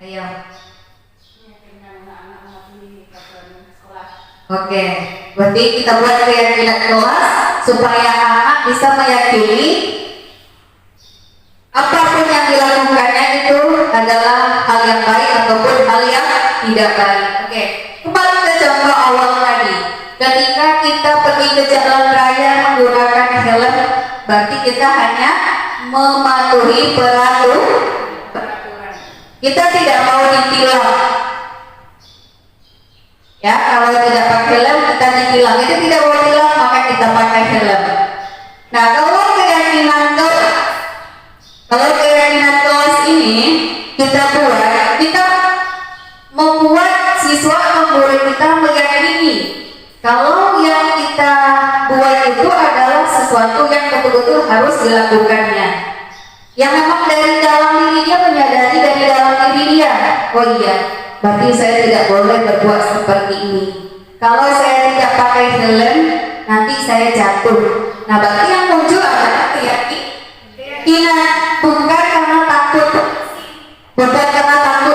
Ayo. Oke, berarti kita buat keyakinan kelas supaya anak bisa meyakini apapun yang dilakukannya itu adalah hal yang baik ataupun hal yang tidak baik. Oke, kembali ke contoh awal tadi. Ketika kita pergi ke jalan raya menggunakan helm, berarti kita hanya mematuhi peraturan. Kita tidak mau ditilang. Ya, kalau tidak pakai helm kita ditilang. Itu tidak mau tilang, maka kita pakai helm. Nah, kalau keyakinan kelas ini kita membuat siswa atau murid kita meyakini kalau yang kita buat itu adalah sesuatu yang betul-betul harus dilakukannya, yang memang dari dalam diri dia menyadari dari dalam diri dia, oh iya, berarti saya tidak boleh berbuat seperti ini. Kalau saya tidak pakai helm, nanti saya jatuh. Nah, berarti yang muncul adalah keyakinan, bukan karena takut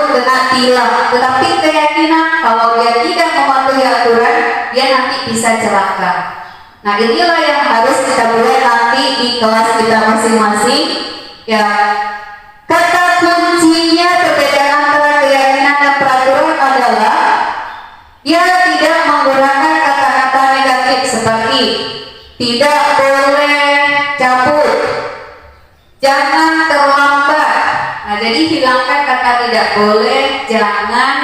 kena tilang, tetapi keyakinan kalau dia tidak mematuhi aturan, dia nanti bisa celaka. Nah, inilah yang harus kita buat nanti di kelas kita masing-masing. Ya, kata kuncinya perbedaan antara keyakinan dan peraturan adalah dia tidak menggunakan kata-kata negatif seperti tidak boleh cabut, jangan terlambat. Nah, jadi hilangkan kata tidak boleh, jangan,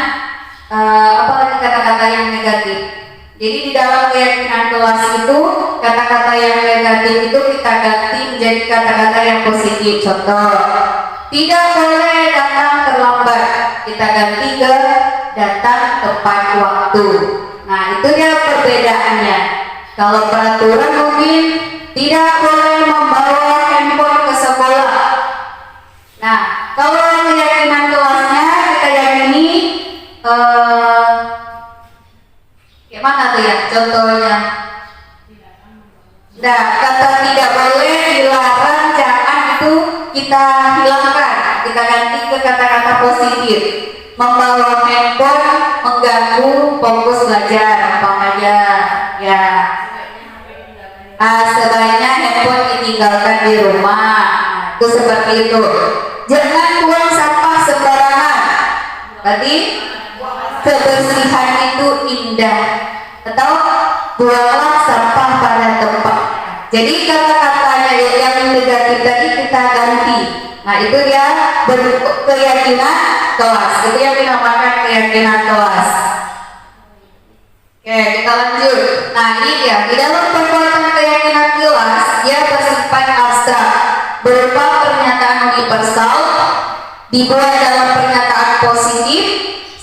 apalagi kata-kata yang negatif. Jadi di dalam keyakinan kelas itu kata-kata yang negatif itu kita ganti menjadi kata-kata yang positif. Contoh, tidak boleh datang terlambat, kita ganti ke datang tepat waktu. Nah, itu dia perbedaannya. Kalau peraturan mungkin tidak boleh membawa handphone ke sekolah. Nah, kalau keyakinan kelasnya kita yakini gimana tuh ya contohnya? Nah, kata tidak boleh, dilarang, jangan itu kita hilangkan, kita ganti ke kata-kata positif. Membawa handphone mengganggu fokus belajar, umpamanya ya. Sebaiknya handphone ditinggalkan di rumah. Itu seperti itu. Jangan buang sampah sembarangan. Berarti kebersihan itu indah. Atau buanglah sampah pada tempat. Jadi kata-katanya yang negatif tadi kita ganti. Nah, itu dia bentuk keyakinan kelas. Itu yang dinamakan keyakinan kelas. Oke, kita lanjut. Nah, ini dia. Di dalam perbuatan keyakinan kelas, dia bersifat abstrak, berupa pernyataan universal, dibuat dalam pernyataan positif,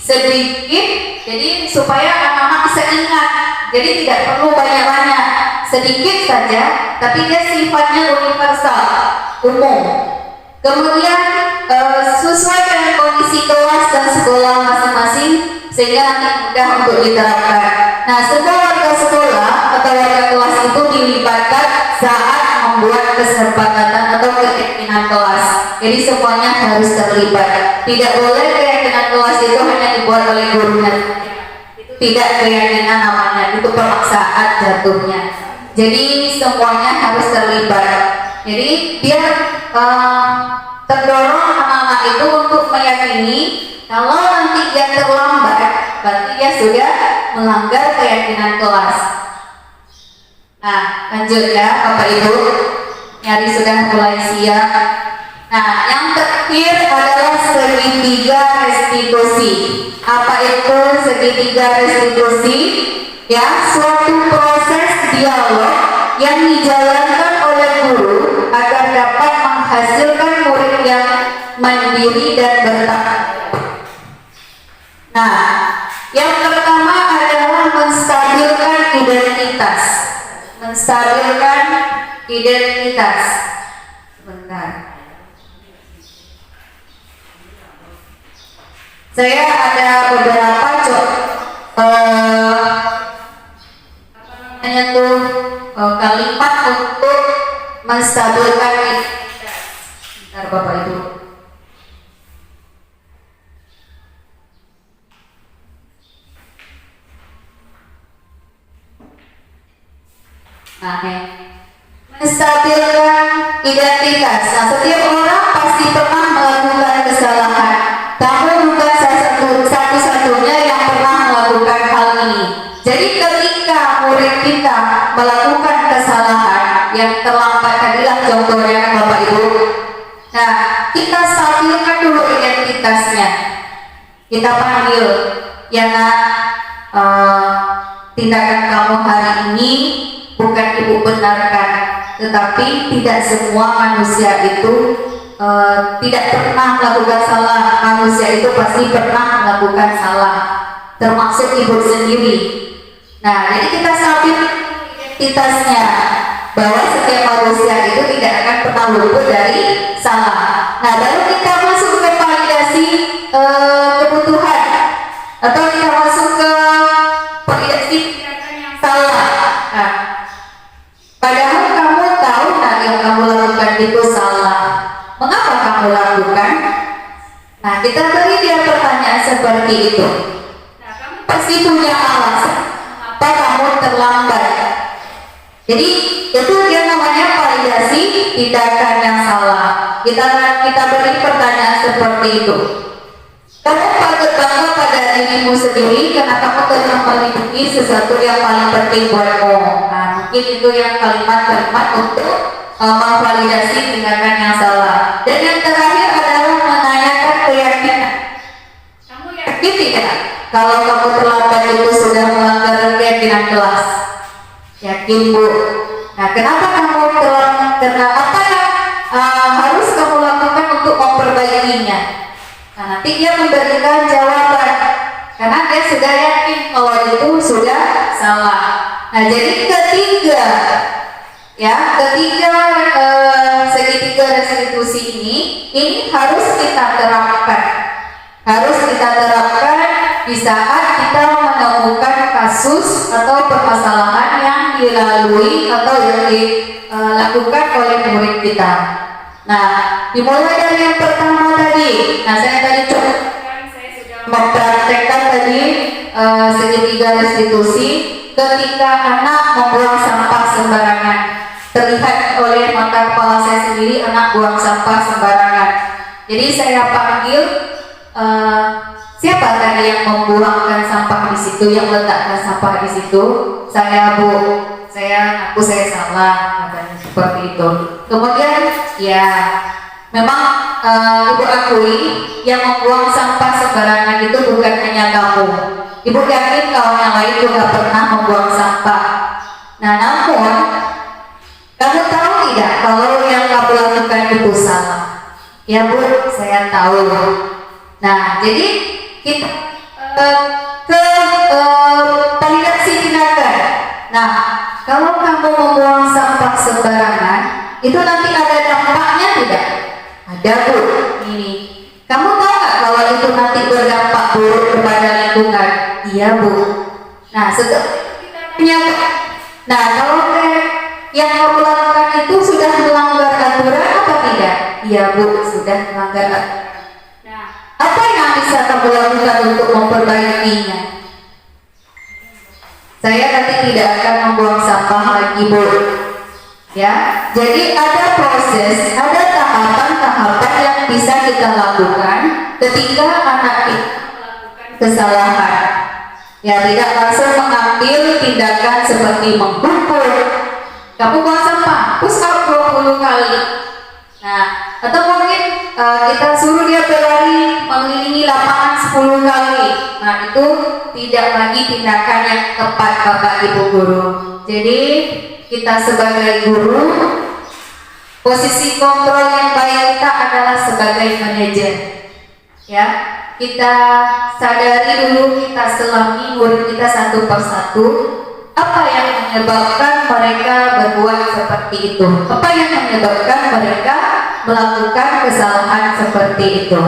sedikit, jadi supaya anak-anak bisa ingat. Jadi tidak perlu banyak-banyak, sedikit saja tapi dia sifatnya universal, umum. Kemudian sesuai dengan kondisi kelas dan sekolah masing-masing sehingga nanti mudah untuk diterapkan. Nah, semua warga sekolah atau warga kelas itu dilibatkan saat membuat kesepakatan atau keyakinan kelas. Jadi semuanya harus terlibat. Tidak boleh keyakinan kelas itu hanya dibuat oleh gurunya. Itu tidak keyakinan namanya, itu pemaksaan jatuhnya. Jadi semuanya harus terlibat. Jadi biar terdorong anak-anak itu untuk meyakini kalau nanti dia terlambat, berarti dia sudah melanggar keyakinan kelas. Nah, lanjut ya Bapak Ibu. Nyari sudah mulai siap. Nah, yang terakhir adalah segitiga restitusi. Apa itu segitiga restitusi? Ya, suatu proses dialog yang dijalankan oleh guru agar dapat menghasilkan murid yang mandiri dan bertanggung. Nah, yang pertama adalah menstabilkan identitas. Menstabilkan identitas. Sebentar. Saya ada beberapa kalimat untuk menstabilkan identitas. Bentar Bapak Ibu. Nah, menstabilkan identitas. Nah, setiap orang pasti pernah melakukan kesalahan. Kamu bukan satu-satunya yang pernah melakukan hal ini. Jadi ketika murid kita melakukan kesalahan yang terlambat, tadilah contohnya Bapak Ibu. Nah, kita stabilkan dulu identitasnya. Kita panggil, ya nak, tindakan kamu hari ini bukan ibu benarkan, tetapi tidak semua manusia itu tidak pernah melakukan salah. Manusia itu pasti pernah melakukan salah, termasuk ibu sendiri. Nah, jadi kita stabil identitasnya bahwa setiap manusia itu tidak akan pernah luput dari salah. Nah, baru kita masuk ke validasi kebutuhan atau kita masuk ke validasi tindakan yang salah. Nah, padahal kamu tahu nah yang kamu lakukan itu salah. Mengapa kamu lakukan? Nah, kita beri dia pertanyaan seperti itu. Nah, kamu pasti punya alasan mengapa kamu terlambat. Jadi itu dia namanya validasi tindakan yang salah. Kita beri pertanyaan seperti itu. Kamu patut bangga pada dirimu sendiri karena kamu telah melindungi sesuatu yang paling penting buatmu. Nah, mungkin itu yang kalimat-kalimat untuk memvalidasi tindakan yang salah. Dan yang terakhir adalah menanyakan keyakinan. Kamu yakin tidak kalau kamu terlambat itu sudah melanggar keyakinan kelas? Yakin Bu. Nah, kenapa kamu terlambat? Karena apa yang harus kamu lakukan untuk memperbaikinya? Nah, nanti dia memberikan jawaban karena dia sudah yakin kalau itu sudah salah. Nah, jadi ketiga segitiga restitusi ini harus kita terapkan. Di saat kita menemukan kasus atau permasalahan yang dilalui atau yang dilakukan oleh murid kita. Nah, dimulai dari yang pertama tadi. Nah, saya tadi saya sudah mempraktekkan tadi segitiga restitusi ketika anak membuang sampah sembarangan. Terlihat oleh mata kepala saya sendiri anak buang sampah sembarangan. Jadi saya panggil siapa tadi yang membuangkan sampah di situ, yang meletakkan sampah di situ? Saya Bu. Saya salah, katanya seperti itu. Kemudian ya memang Ibu akui yang membuang sampah sembarangan itu bukan hanya kamu. Ibu yakin kawan yang lain juga pernah membuang sampah. Nah, namun kamu tahu tidak kalau yang kamu lakukan itu salah? Ya Bu, saya tahu. Nah, jadi kita validasi tindakan. Nah, kalau kamu membuang sampah sembarangan itu nanti ada dampaknya tidak? Ada Bu. Ini, kamu tahu nggak kalau itu nanti berdampak buruk kepada lingkungan? Iya Bu. Nah setelah punya, nah kalau yang melakukan itu sudah melanggar aturan apa tidak? Iya Bu, sudah melanggar aturan. Nah, apa yang bisa kamu lakukan untuk memperbaikinya? Saya nanti tidak akan membuang sampah lagi Bu. Ya, jadi ada proses, ada tahapan-tahapan yang bisa kita lakukan ketika anak kita melakukan kesalahan. Ya, tidak langsung mengambil tindakan seperti menghukum. Kamu buang sampah, push up 20 kali. Nah, atau mungkin kita suruh dia berlari mengelilingi lapangan 10 kali. Nah, itu tidak lagi tindakan yang tepat Bapak Ibu guru. Jadi kita sebagai guru, posisi kontrol yang baik kita adalah sebagai manajer. Ya, kita sadari dulu, kita selami murid kita satu persatu. Apa yang menyebabkan mereka berbuat seperti itu? Apa yang menyebabkan mereka melakukan kesalahan seperti itu?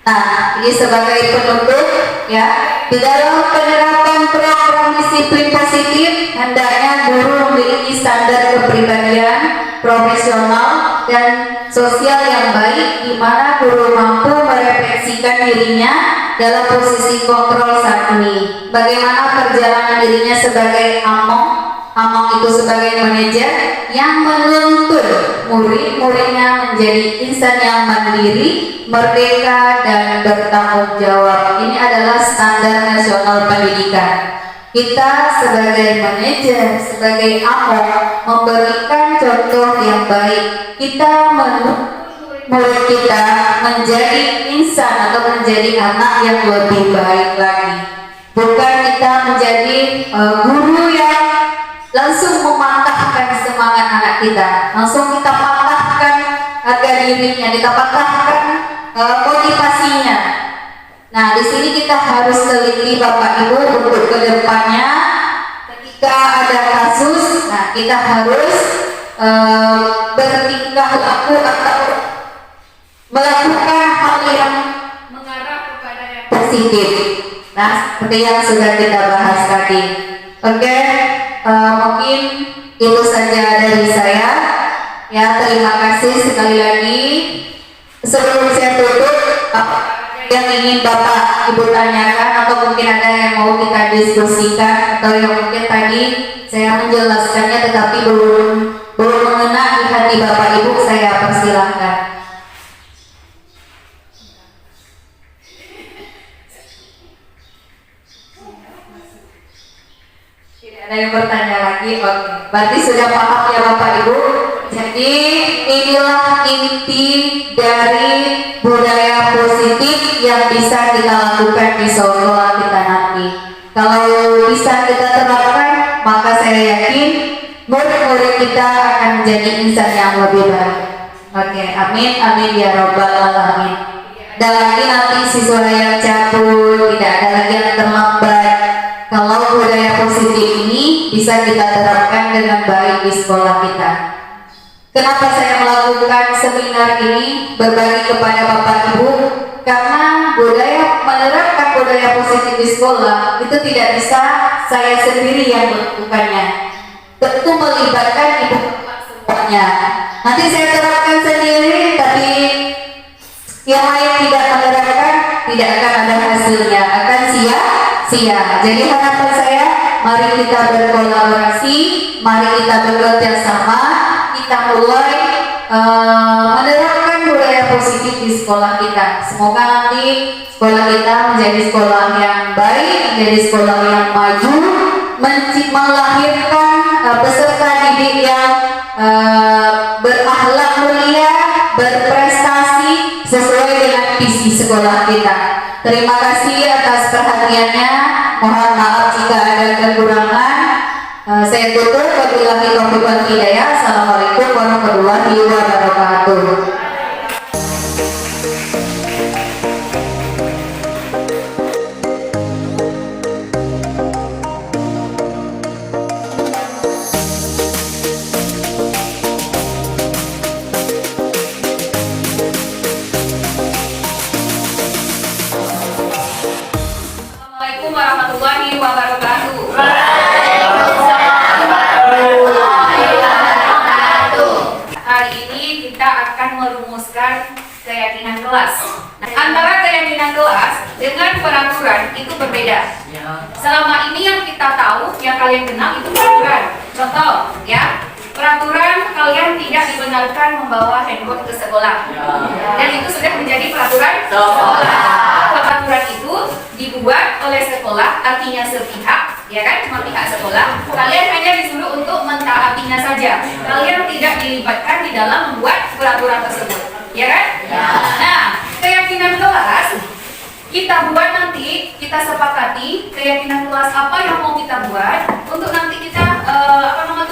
Nah, ini sebagai penutup ya, di dalam penerapan program disiplin positif hendaknya guru memiliki standar kepribadian profesional dan sosial yang baik, di mana guru mampu merefleksikan dirinya dalam posisi kontrol saat ini. Bagaimana perjalanan dirinya sebagai among itu sebagai manajer yang menuntun murid-muridnya menjadi insan yang mandiri, merdeka dan bertanggung jawab. Ini adalah standar nasional pendidikan. Kita sebagai manajer, sebagai among memberikan contoh yang baik. Kita menuntun murid kita menjadi insan atau menjadi anak yang lebih baik lagi. Bukan kita menjadi guru yang langsung mematahkan semangat anak kita, langsung kita patahkan harga dirinya, kita patahkan motivasinya. Nah, di sini kita harus teliti Bapak Ibu untuk kedepannya. Ketika ada kasus, nah kita harus bertingkah laku atau melakukan hal yang mengarah kepada yang positif. Nah, seperti yang sudah kita bahas tadi. Oke, mungkin itu saja dari saya. Ya, terima kasih sekali lagi. Sebelum saya tutup, yang ingin Bapak Ibu tanyakan atau mungkin ada yang mau kita diskusikan atau yang mungkin tadi saya menjelaskannya tetapi belum mengena di hati Bapak Ibu, saya persilahkan. Ada yang bertanya lagi? Oke, berarti sudah paham ya Bapak Ibu. Jadi inilah inti dari budaya positif yang bisa kita lakukan di sekolah kita nanti. Kalau bisa kita terapkan, maka saya yakin murid-murid kita akan menjadi insan yang lebih baik. Oke, amin, amin ya robbal alamin. Ada lagi nanti siswa yang cabut, tidak ada lagi yang terlambat. Kalau budaya positif ini bisa kita terapkan dengan baik di sekolah kita. Kenapa saya melakukan seminar ini berbagi kepada Bapak Ibu? Karena menerapkan budaya positif di sekolah itu tidak bisa saya sendiri yang melakukannya. Tentu melibatkan ibu bapak semuanya. Nanti saya terapkan sendiri, tapi yang lain tidak menerapkan, tidak akan ada hasilnya, akan sia-sia. Jadi harapan saya, mari kita berkolaborasi, mari kita bekerja sama, kita mulai menerapkan budaya positif di sekolah kita. Semoga nanti sekolah kita menjadi sekolah yang baik, menjadi sekolah yang maju, melahirkan peserta didik yang berakhlak mulia, berprestasi sesuai dengan visi sekolah kita. Terima kasih atas perhatiannya. Mohon maaf jika ada kekurangan. Saya tutup. Wabillahi taufiq wal hidayah. Assalamualaikum warahmatullahi wabarakatuh. kelas. Nah, antara keyakinan kelas dengan peraturan itu berbeda. Selama ini yang kita tahu, yang kalian kenal itu peraturan. Contoh, ya, peraturan kalian tidak dibenarkan membawa handphone ke sekolah. Dan itu sudah menjadi peraturan sekolah. Peraturan itu dibuat oleh sekolah, artinya sepihak, ya kan, cuma pihak sekolah. Kalian hanya disuruh untuk mentaatinya saja. Kalian tidak dilibatkan di dalam membuat peraturan tersebut, ya kan? Nah, keyakinan kelas kita buat nanti, kita sepakati keyakinan kelas apa yang mau kita buat untuk nanti kita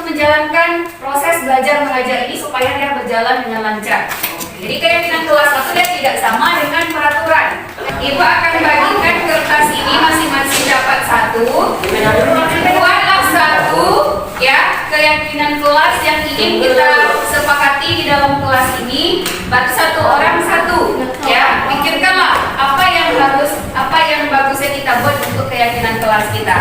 menjalankan proses belajar mengajar ini supaya dia berjalan dengan lancar. Jadi keyakinan kelas itu dia tidak sama dengan peraturan. Ibu akan bagikan kertas ini masing-masing dapat satu. Buatlah satu, ya, keyakinan kelas yang ingin kita sepakati di dalam kelas ini. Baru satu orang satu, ya. Pikirkanlah apa yang bagusnya kita buat untuk keyakinan kelas kita.